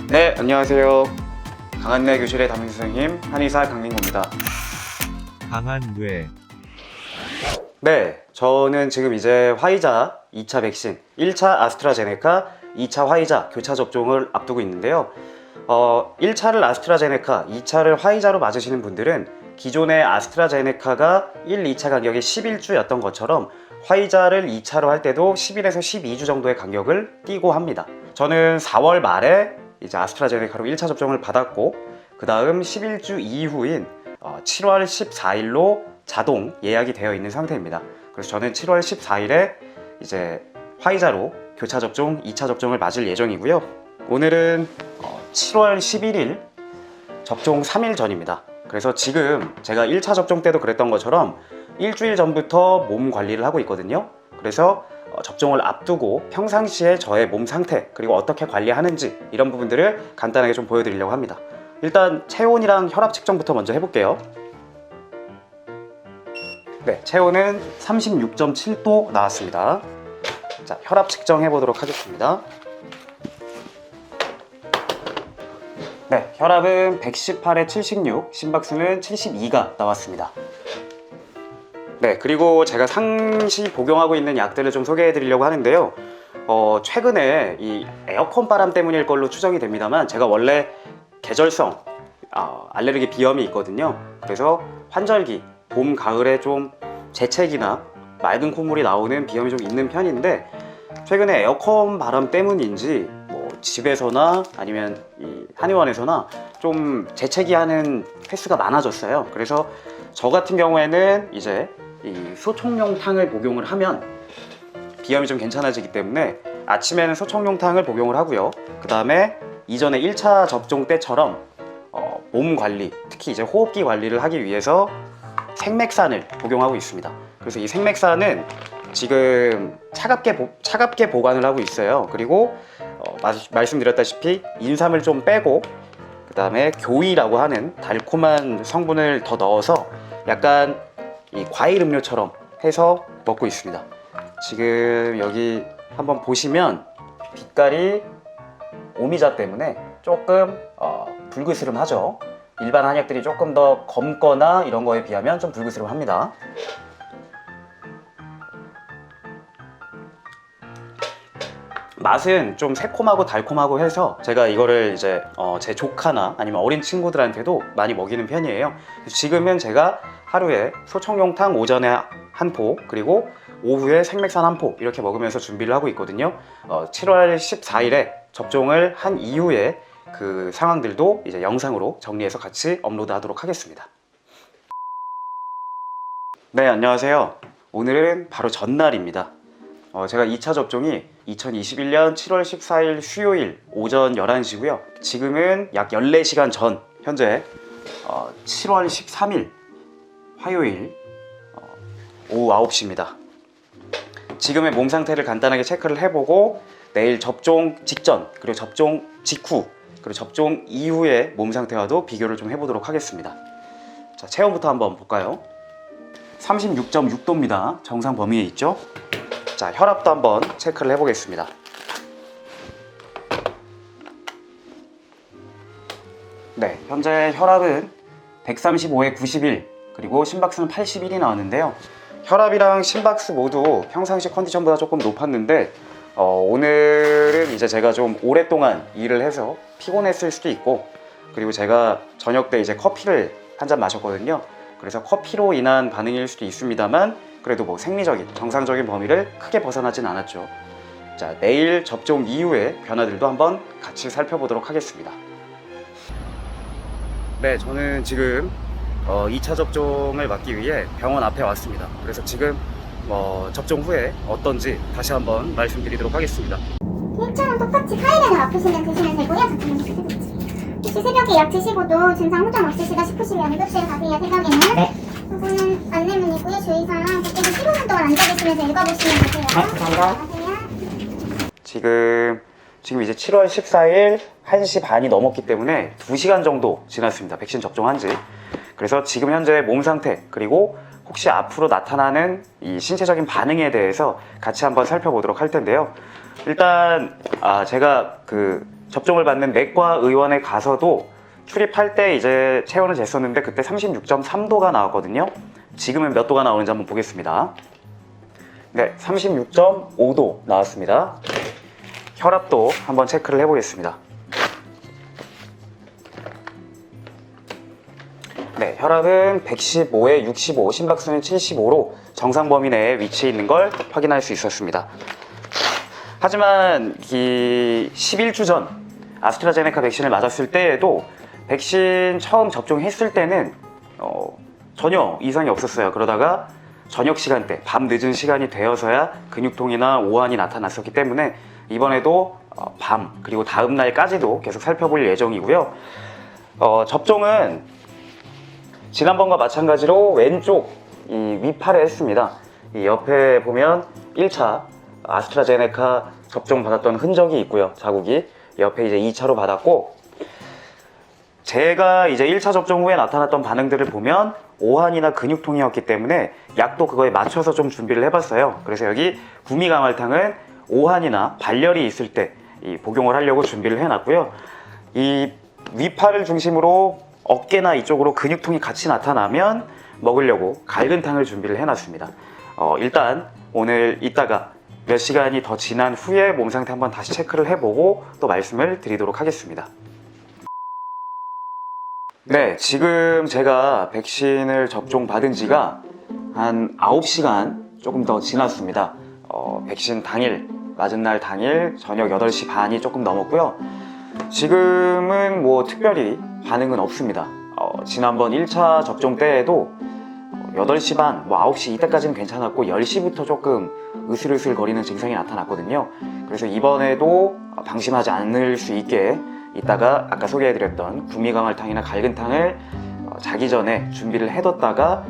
네, 안녕하세요. 강한뇌 교실의 담임 선생님 한의사 강민구입니다. 강한뇌. 네, 저는 지금 이제 화이자 2차 백신, 1차 아스트라제네카, 2차 화이자 교차 접종을 앞두고 있는데요. 1차를 아스트라제네카, 2차를 화이자로 맞으시는 분들은 기존의 아스트라제네카가 1, 2차 간격이 11주였던 것처럼 화이자를 2차로 할 때도 11에서 12주 정도의 간격을 띄고 합니다. 저는 4월 말에 이제 아스트라제네카로 1차 접종을 받았고, 그 다음 11주 이후인 7월 14일로 자동 예약이 되어 있는 상태입니다. 그래서 저는 7월 14일에 이제 화이자로 교차 접종 2차 접종을 맞을 예정이고요. 오늘은 7월 11일 접종 3일 전입니다. 그래서 지금 제가 1차 접종 때도 그랬던 것처럼 일주일 전부터 몸 관리를 하고 있거든요. 그래서 접종을 앞두고 평상시에 저의 몸 상태, 그리고 어떻게 관리하는지 이런 부분들을 간단하게 좀 보여드리려고 합니다. 일단 체온이랑 혈압 측정부터 먼저 해볼게요. 네, 체온은 36.7도 나왔습니다. 자, 혈압 측정해 보도록 하겠습니다. 네, 혈압은 118에 76, 심박수는 72가 나왔습니다. 네, 그리고 제가 상시 복용하고 있는 약들을 좀 소개해 드리려고 하는데요. 최근에 이 에어컨 바람 때문일 걸로 추정이 됩니다만, 제가 원래 계절성 알레르기 비염이 있거든요. 그래서 환절기, 봄, 가을에 좀 재채기나 맑은 콧물이 나오는 비염이 좀 있는 편인데, 최근에 에어컨 바람 때문인지 뭐 집에서나 아니면 이 한의원에서나 좀 재채기하는 횟수가 많아졌어요. 그래서 저 같은 경우에는 이제 이 소총용탕을 복용을 하면 비염이 좀 괜찮아지기 때문에 아침에는 소총용탕을 복용을 하고요. 그 다음에 이전에 1차 접종 때처럼 몸 관리, 특히 이제 호흡기 관리를 하기 위해서 생맥산을 복용하고 있습니다. 그래서 이 생맥산은 지금 차갑게 보관을 하고 있어요. 그리고 말씀드렸다시피 인삼을 좀 빼고, 그 다음에 교이라고 하는 달콤한 성분을 더 넣어서 약간 이 과일 음료처럼 해서 먹고 있습니다. 지금 여기 한번 보시면 빛깔이 오미자 때문에 조금 불그스름하죠. 일반 한약들이 조금 더 검거나 이런 거에 비하면 좀 불그스름합니다. 맛은 좀 새콤하고 달콤하고 해서 제가 이거를 이제 제 조카나 아니면 어린 친구들한테도 많이 먹이는 편이에요. 지금은 제가 하루에 소청용탕 오전에 한 포, 그리고 오후에 생맥산 한 포 이렇게 먹으면서 준비를 하고 있거든요. 7월 14일에 접종을 한 이후에 그 상황들도 이제 영상으로 정리해서 같이 업로드 하도록 하겠습니다. 네, 안녕하세요. 오늘은 바로 전날입니다. 제가 2차 접종이 2021년 7월 14일 수요일 오전 11시고요. 지금은 약 14시간 전, 현재 7월 13일 화요일 오후 9시입니다. 지금의 몸 상태를 간단하게 체크를 해보고 내일 접종 직전, 그리고 접종 직후, 그리고 접종 이후의 몸 상태와도 비교를 좀 해보도록 하겠습니다. 자, 체온부터 한번 볼까요? 36.6도입니다. 정상 범위에 있죠? 자, 혈압도 한번 체크를 해보겠습니다. 네, 현재 혈압은 135에 91, 그리고 심박수는 81이 나왔는데요. 혈압이랑 심박수 모두 평상시 컨디션보다 조금 높았는데 오늘은 이제 제가 좀 오랫동안 일을 해서 피곤했을 수도 있고, 그리고 제가 저녁 때 이제 커피를 한 잔 마셨거든요. 그래서 커피로 인한 반응일 수도 있습니다만, 그래도 뭐 생리적인 정상적인 범위를 크게 벗어나진 않았죠. 자, 내일 접종 이후의 변화들도 한번 같이 살펴보도록 하겠습니다. 네, 저는 지금 2차 접종을 맞기 위해 병원 앞에 왔습니다. 그래서 지금 접종 후에 어떤지 다시 한번 말씀드리도록 하겠습니다. 일처럼 똑같이 카이렌을 아프시면 드시면 되고요. 혹시 새벽에 약 드시고도 증상 호전 없으시다 싶으시면 응급실 가세요. 새벽에는. 네. 이거는 안내문이고요. 주의사항 밖에서 15분 동안 앉아 계시면서 읽어보시면 되세요. 네, 감사합니다. 지금 이제 7월 14일 1시 반이 넘었기 때문에 2시간 정도 지났습니다. 백신 접종한 지. 그래서 지금 현재 몸 상태, 그리고 혹시 앞으로 나타나는 이 신체적인 반응에 대해서 같이 한번 살펴보도록 할 텐데요. 일단 제가 그 접종을 받는 내과 의원에 가서도 출입할 때 이제 체온을 쟀었는데 그때 36.3도가 나왔거든요. 지금은 몇 도가 나오는지 한번 보겠습니다. 네, 36.5도 나왔습니다. 혈압도 한번 체크를 해보겠습니다. 네, 혈압은 115에 65, 심박수는 75로 정상 범위 내에 위치해 있는 걸 확인할 수 있었습니다. 하지만 이 11주 전 아스트라제네카 백신을 맞았을 때에도 백신 처음 접종했을 때는 전혀 이상이 없었어요. 그러다가 저녁 시간대, 밤 늦은 시간이 되어서야 근육통이나 오한이 나타났었기 때문에 이번에도 밤 그리고 다음 날까지도 계속 살펴볼 예정이고요. 접종은 지난번과 마찬가지로 왼쪽 이 위팔에 했습니다. 이 옆에 보면 1차 아스트라제네카 접종 받았던 흔적이 있고요. 자국이 옆에 이제 2차로 받았고, 제가 이제 1차 접종 후에 나타났던 반응들을 보면 오한이나 근육통이었기 때문에 약도 그거에 맞춰서 좀 준비를 해봤어요. 그래서 여기 구미강알탕은 오한이나 발열이 있을 때 복용을 하려고 준비를 해놨고요. 이 위팔을 중심으로 어깨나 이쪽으로 근육통이 같이 나타나면 먹으려고 갈근탕을 준비를 해놨습니다. 일단 오늘 이따가 몇 시간이 더 지난 후에 몸 상태 한번 다시 체크를 해보고 또 말씀을 드리도록 하겠습니다. 네, 지금 제가 백신을 접종받은 지가 한 9시간 조금 더 지났습니다. 백신 당일, 맞은 날 당일 저녁 8시 반이 조금 넘었고요. 지금은 뭐 특별히 반응은 없습니다. 지난번 1차 접종 때에도 8시 반, 뭐 9시 이때까지는 괜찮았고 10시부터 조금 으슬으슬 거리는 증상이 나타났거든요. 그래서 이번에도 방심하지 않을 수 있게 이따가 아까 소개해드렸던 구미강알탕이나 갈근탕을 자기 전에 준비를 해뒀다가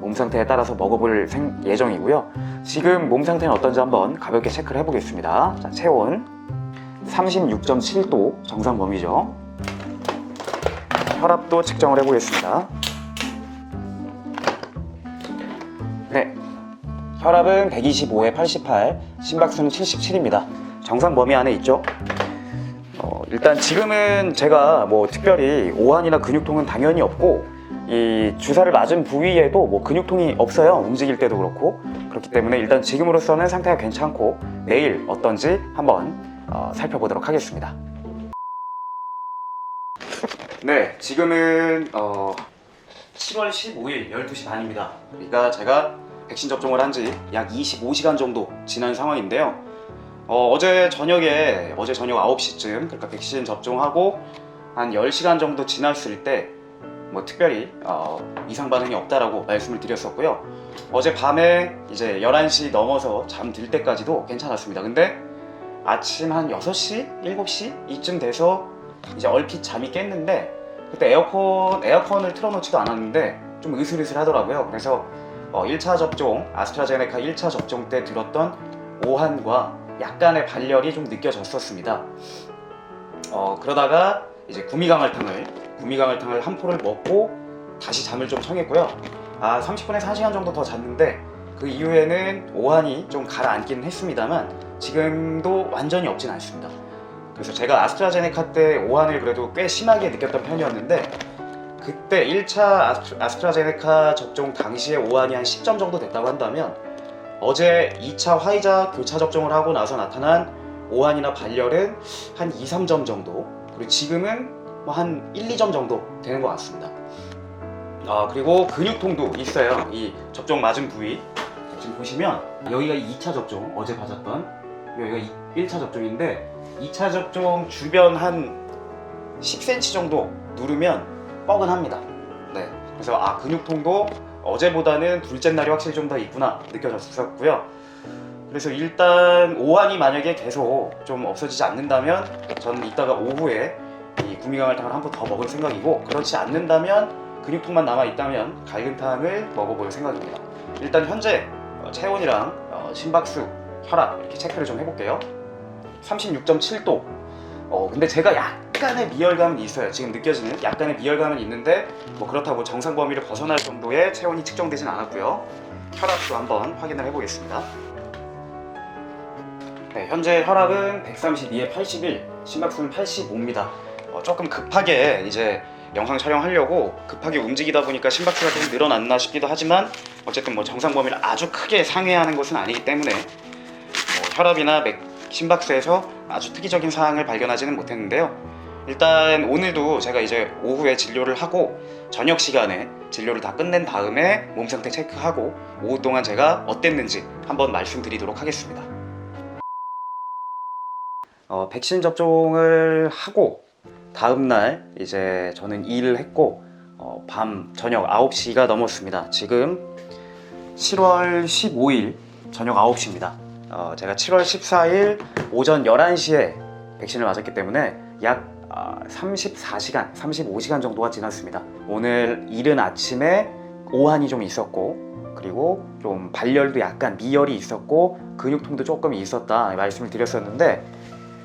몸 상태에 따라서 먹어볼 예정이고요. 지금 몸 상태는 어떤지 한번 가볍게 체크를 해보겠습니다. 자, 체온 36.7도 정상 범위죠. 혈압도 측정을 해보겠습니다. 네, 혈압은 125에 88, 심박수는 77입니다. 정상 범위 안에 있죠. 일단 지금은 제가 뭐 특별히 오한이나 근육통은 당연히 없고, 이 주사를 맞은 부위에도 뭐 근육통이 없어요. 움직일 때도 그렇고. 그렇기 때문에 일단 지금으로서는 상태가 괜찮고 내일 어떤지 한번 살펴보도록 하겠습니다. 네, 지금은 7월 15일 12시 반입니다. 그러니까 제가 백신 접종을 한 지 약 25시간 정도 지난 상황인데요. 어제 저녁 9시쯤, 그러니까 백신 접종하고 한 10시간 정도 지났을 때 뭐 특별히 이상 반응이 없다라고 말씀을 드렸었고요. 어제 밤에 이제 11시 넘어서 잠들 때까지도 괜찮았습니다. 근데 아침 한 6시, 7시 이쯤 돼서 이제 얼핏 잠이 깼는데, 그때 에어컨을 틀어놓지도 않았는데 좀 으슬으슬 하더라고요. 그래서 1차 접종, 아스트라제네카 1차 접종 때 들었던 오한과 약간의 발열이 좀 느껴졌었습니다. 그러다가 이제 구미강알탕을 한 포를 먹고 다시 잠을 좀 청했고요. 30분에서 1시간 정도 더 잤는데 그 이후에는 오한이 좀 가라앉기는 했습니다만 지금도 완전히 없진 않습니다. 그래서 제가 아스트라제네카 때 오한을 그래도 꽤 심하게 느꼈던 편이었는데, 그때 1차 아스트라제네카 접종 당시에 오한이 한 10점 정도 됐다고 한다면 어제 2차 화이자 교차 접종을 하고 나서 나타난 오한이나 발열은 한 2, 3점 정도, 그리고 지금은 뭐 한 1, 2점 정도 되는 것 같습니다. 그리고 근육통도 있어요. 이 접종 맞은 부위 지금 보시면 여기가 2차 접종, 어제 맞았던 여기가 1차 접종인데 2차 접종 주변 한 10cm 정도 누르면 뻐근합니다. 네, 그래서 근육통도 어제보다는 둘째 날이 확실히 좀 더 있구나 느껴졌었고요. 그래서 일단 오한이 만약에 계속 좀 없어지지 않는다면 저는 이따가 오후에 이 구미강알탕을 한 번 더 먹을 생각이고, 그렇지 않는다면 근육통만 남아있다면 갈근탕을 먹어볼 생각입니다. 일단 현재 체온이랑 심박수, 혈압 이렇게 체크를 좀 해볼게요. 36.7도. 근데 제가 약간의 미열감은 있어요. 지금 느껴지는 약간의 미열감은 있는데 뭐 그렇다고 정상 범위를 벗어날 정도의 체온이 측정되진 않았고요. 혈압도 한번 확인을 해보겠습니다. 네, 현재 혈압은 132에 81, 심박수는 85입니다. 조금 급하게 이제 영상 촬영하려고 급하게 움직이다 보니까 심박수가 좀 늘어났나 싶기도 하지만 어쨌든 뭐 정상 범위를 아주 크게 상회하는 것은 아니기 때문에 혈압이나 심박수에서 아주 특이적인 사항을 발견하지는 못했는데요. 일단 오늘도 제가 이제 오후에 진료를 하고 저녁 시간에 진료를 다 끝낸 다음에 몸 상태 체크하고 오후 동안 제가 어땠는지 한번 말씀드리도록 하겠습니다. 백신 접종을 하고 다음날 이제 저는 일을 했고 저녁 9시가 넘었습니다. 지금 7월 15일 저녁 9시입니다. 제가 7월 14일 오전 11시에 백신을 맞았기 때문에 약 34시간, 35시간 정도가 지났습니다. 오늘 이른 아침에 오한이 좀 있었고 그리고 좀 발열도 약간 미열이 있었고 근육통도 조금 있었다 말씀을 드렸었는데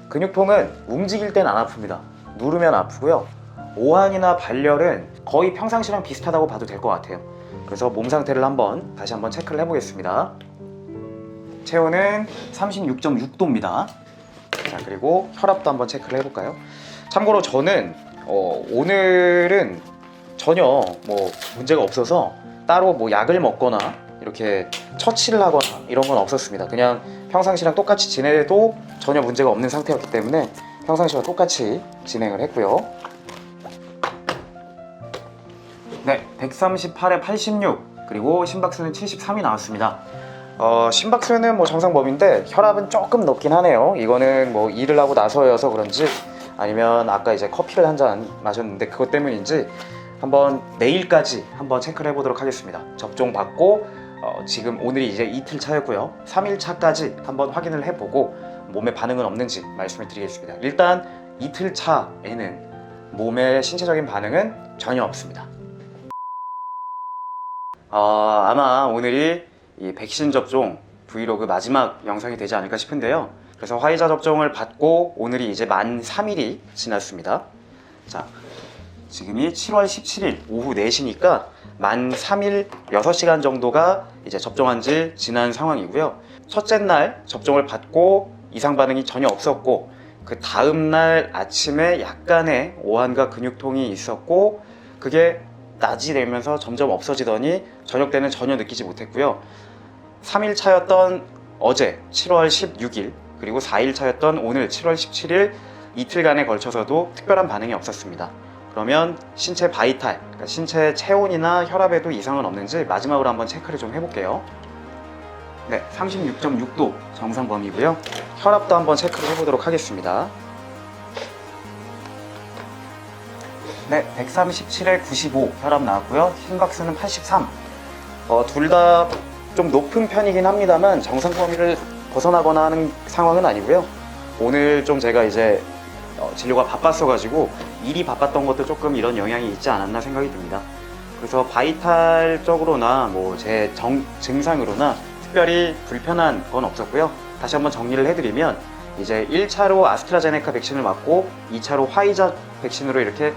근육통은 움직일 땐 안 아픕니다. 누르면 아프고요. 오한이나 발열은 거의 평상시랑 비슷하다고 봐도 될 것 같아요. 그래서 몸 상태를 다시 한번 체크를 해보겠습니다. 체온은 36.6도입니다. 자, 그리고 혈압도 한번 체크를 해볼까요? 참고로 저는 오늘은 전혀 뭐 문제가 없어서 따로 뭐 약을 먹거나 이렇게 처치를 하거나 이런 건 없었습니다. 그냥 평상시랑 똑같이 지내도 전혀 문제가 없는 상태였기 때문에 평상시와 똑같이 진행을 했고요. 네, 138에 86 그리고 심박수는 73이 나왔습니다. 심박수는 뭐 정상 범위인데 혈압은 조금 높긴 하네요. 이거는 뭐 일을 하고 나서여서 그런지 아니면 아까 이제 커피를 한 잔 마셨는데 그것 때문인지 한번 내일까지 한번 체크를 해보도록 하겠습니다. 접종 받고 지금 오늘이 이제 이틀 차였고요. 3일 차까지 한번 확인을 해보고 몸에 반응은 없는지 말씀을 드리겠습니다. 일단 이틀 차에는 몸의 신체적인 반응은 전혀 없습니다. 아마 오늘이 이 백신 접종 브이로그 마지막 영상이 되지 않을까 싶은데요. 그래서 화이자 접종을 받고 오늘이 이제 만 3일이 지났습니다. 자, 지금이 7월 17일 오후 4시니까 만 3일 6시간 정도가 이제 접종한 지 지난 상황이고요. 첫째 날 접종을 받고 이상 반응이 전혀 없었고 그 다음날 아침에 약간의 오한과 근육통이 있었고 그게 낮이 되면서 점점 없어지더니 저녁 때는 전혀 느끼지 못했고요. 3일 차였던 어제 7월 16일 그리고 4일 차였던 오늘 7월 17일 이틀간에 걸쳐서도 특별한 반응이 없었습니다. 그러면 신체 바이탈, 그러니까 신체 체온이나 혈압에도 이상은 없는지 마지막으로 한번 체크를 좀 해볼게요. 네, 36.6도 정상 범위고요. 혈압도 한번 체크를 해보도록 하겠습니다. 네, 137에 95 혈압 나왔고요. 심박수는 83. 둘 다 좀 높은 편이긴 합니다만 정상 범위를 벗어나거나 하는 상황은 아니고요. 오늘 좀 제가 이제 진료가 바빴어가지고 일이 바빴던 것도 조금 이런 영향이 있지 않았나 생각이 듭니다. 그래서 바이탈적으로나 뭐 제 증상으로나 특별히 불편한 건 없었고요. 다시 한번 정리를 해드리면 이제 1차로 아스트라제네카 백신을 맞고 2차로 화이자 백신으로 이렇게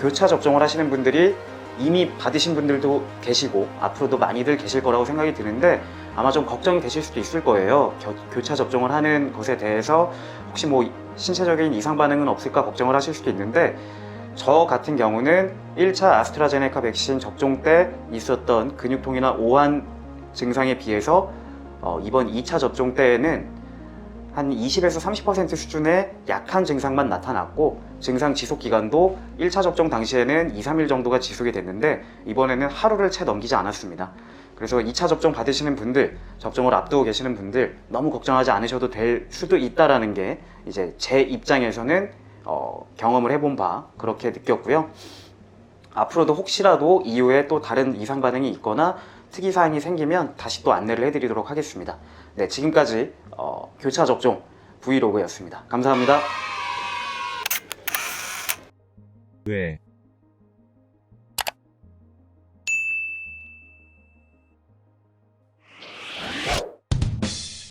교차 접종을 하시는 분들이 이미 받으신 분들도 계시고 앞으로도 많이들 계실 거라고 생각이 드는데 아마 좀 걱정이 되실 수도 있을 거예요. 교차 접종을 하는 것에 대해서 혹시 뭐 신체적인 이상 반응은 없을까 걱정을 하실 수도 있는데 저 같은 경우는 1차 아스트라제네카 백신 접종 때 있었던 근육통이나 오한 증상에 비해서 이번 2차 접종 때에는 한 20에서 30% 수준의 약한 증상만 나타났고 증상 지속 기간도 1차 접종 당시에는 2, 3일 정도가 지속이 됐는데 이번에는 하루를 채 넘기지 않았습니다. 그래서 2차 접종 받으시는 분들, 접종을 앞두고 계시는 분들 너무 걱정하지 않으셔도 될 수도 있다라는 게 이제 제 입장에서는 경험을 해본 바 그렇게 느꼈고요. 앞으로도 혹시라도 이후에 또 다른 이상 반응이 있거나 특이사항이 생기면 다시 또 안내를 해드리도록 하겠습니다. 네, 지금까지 교차 접종 브이로그였습니다. 감사합니다. 왜